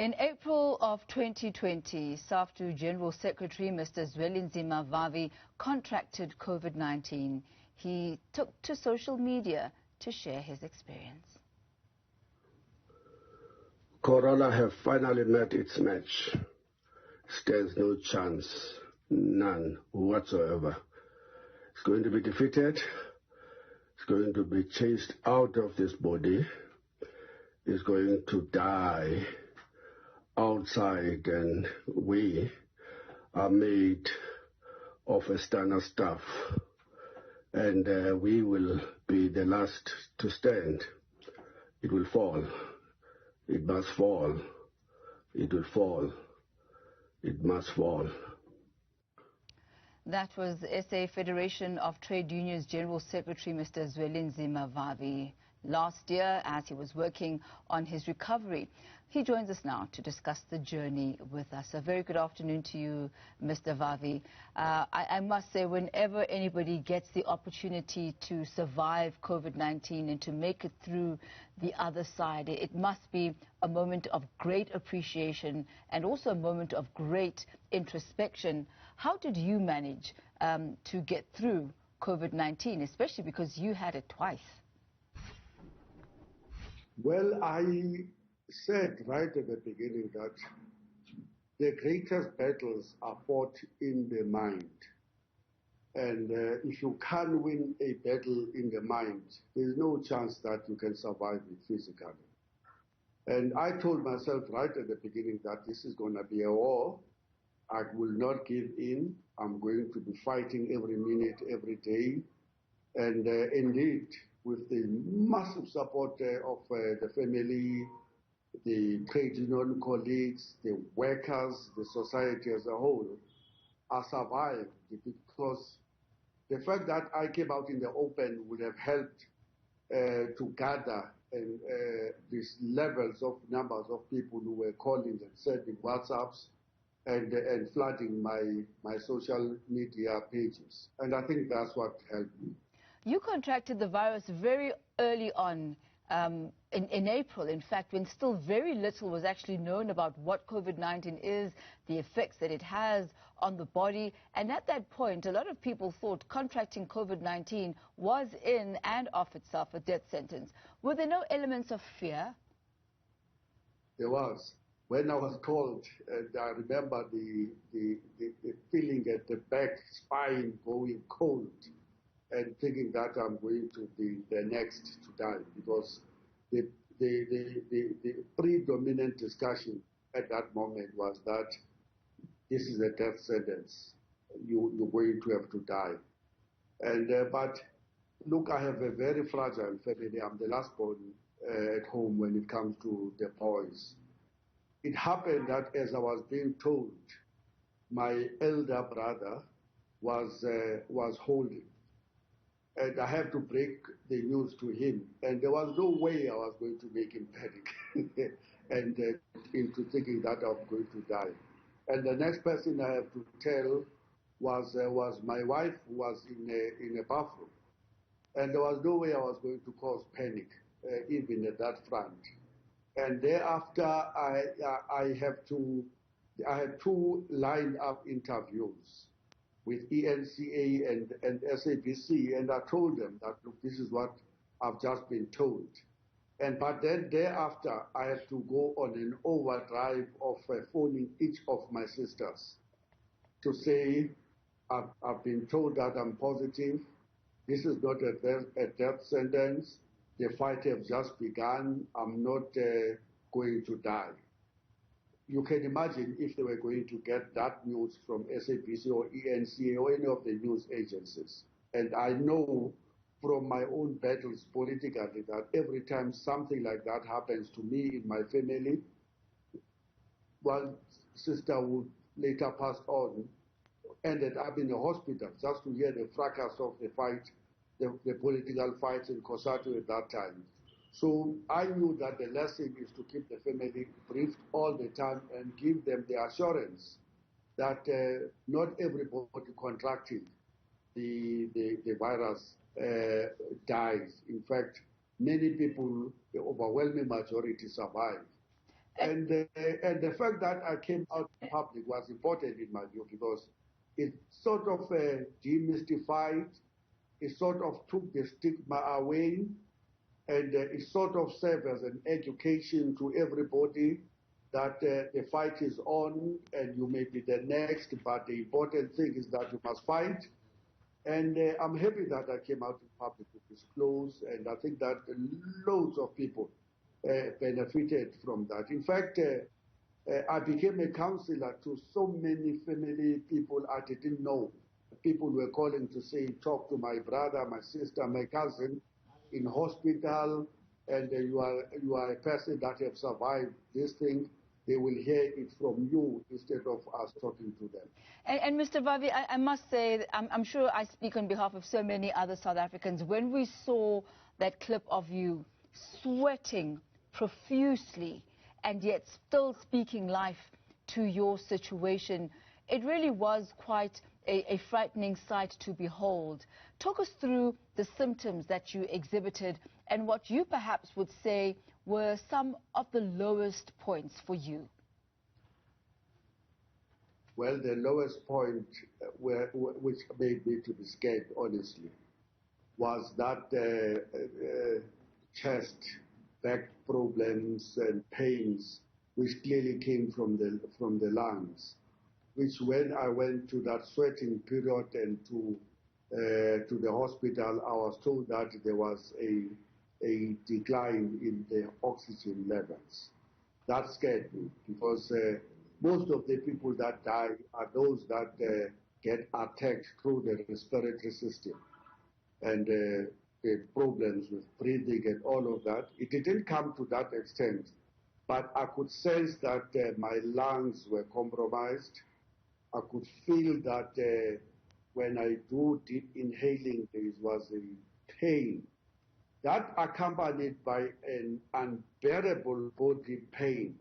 In April of 2020, SAFTU General Secretary Mr. Zwelinzima Vavi contracted COVID-19. He took to social media to share his experience. Corona have finally met its match. Stands no chance, none whatsoever. It's going to be defeated. It's going to be chased out of this body. It's going to die outside, and we are made of external stuff, and we will be the last to stand. It will fall. It must fall. It will fall. It must fall. That was SA Federation of Trade Unions General Secretary Mr. Zwelinzima Vavi last year as he was working on his recovery. He joins us now to discuss the journey with us. A very good afternoon to you, Mr. Vavi. I must say, whenever anybody gets the opportunity to survive COVID-19 and to make it through the other side, it must be a moment of great appreciation and also a moment of great introspection. How did you manage to get through COVID-19, especially because you had it twice? Well, I said right at the beginning that the greatest battles are fought in the mind. And if you can't win a battle in the mind, there's no chance that you can survive it physically. And I told myself right at the beginning that this is going to be a war. I will not give in. I'm going to be fighting every minute, every day. And indeed, with the massive support of the family, the trade union colleagues, the workers, the society as a whole, I survived because the fact that I came out in the open would have helped to gather these levels of numbers of people who were calling and sending WhatsApps and flooding my social media pages. And I think that's what helped me. You contracted the virus very early on, in April, in fact, when still very little was actually known about what COVID-19 is, the effects that it has on the body. And at that point, a lot of people thought contracting COVID-19 was in and of itself a death sentence. Were there no elements of fear? There was. When I was called, I remember the feeling at the back, spine going cold, and thinking that I'm going to be the next to die, because the predominant discussion at that moment was that this is a death sentence. You're going to have to die. And but look, I have a very fragile family. I'm the last born at home when it comes to the boys. It happened that as I was being told, my elder brother was holding. And I had to break the news to him. And there was no way I was going to make him panic and into thinking that I was going to die. And the next person I have to tell was my wife, who was in a bathroom. And there was no way I was going to cause panic, even at that front. And thereafter, I had two lined-up interviews with ENCA and SABC, and I told them that, look, this is what I've just been told. But then thereafter, I had to go on an overdrive of phoning each of my sisters to say, I've been told that I'm positive. This is not a death sentence. The fight has just begun. I'm not going to die. You can imagine if they were going to get that news from SABC or ENCA or any of the news agencies. And I know from my own battles politically that every time something like that happens to me in my family, one sister would later pass on, ended up in the hospital just to hear the fracas of the fight, the political fight in Kossatu at that time. So I knew that the lesson is to keep the family briefed all the time and give them the assurance that not everybody contracting the virus dies. In fact, many people, the overwhelming majority, survive. And the fact that I came out in public was important in my view because it sort of demystified, it sort of took the stigma away, and it sort of served as an education to everybody that the fight is on and you may be the next, but the important thing is that you must fight. And I'm happy that I came out in public to disclose, and I think that loads of people benefited from that. In fact, I became a counselor to so many family people I didn't know. People were calling to say, talk to my brother, my sister, my cousin in hospital, and you are a person that have survived this thing. They will hear it from you instead of us talking to them. And Mr. Vavi, I must say, I'm sure I speak on behalf of so many other South Africans. When we saw that clip of you sweating profusely and yet still speaking life to your situation, it really was quite a frightening sight to behold. Talk us through the symptoms that you exhibited and what you perhaps would say were some of the lowest points for you. Well, the lowest point which made me to be scared, honestly, was that chest, back problems and pains, which clearly came from the lungs, which when I went to that sweating period and to the hospital, I was told that there was a decline in the oxygen levels. That scared me because most of the people that die are those that get attacked through the respiratory system and the problems with breathing and all of that. It didn't come to that extent, but I could sense that my lungs were compromised. I could feel that when I do deep inhaling, there was a pain. That accompanied by an unbearable body pain.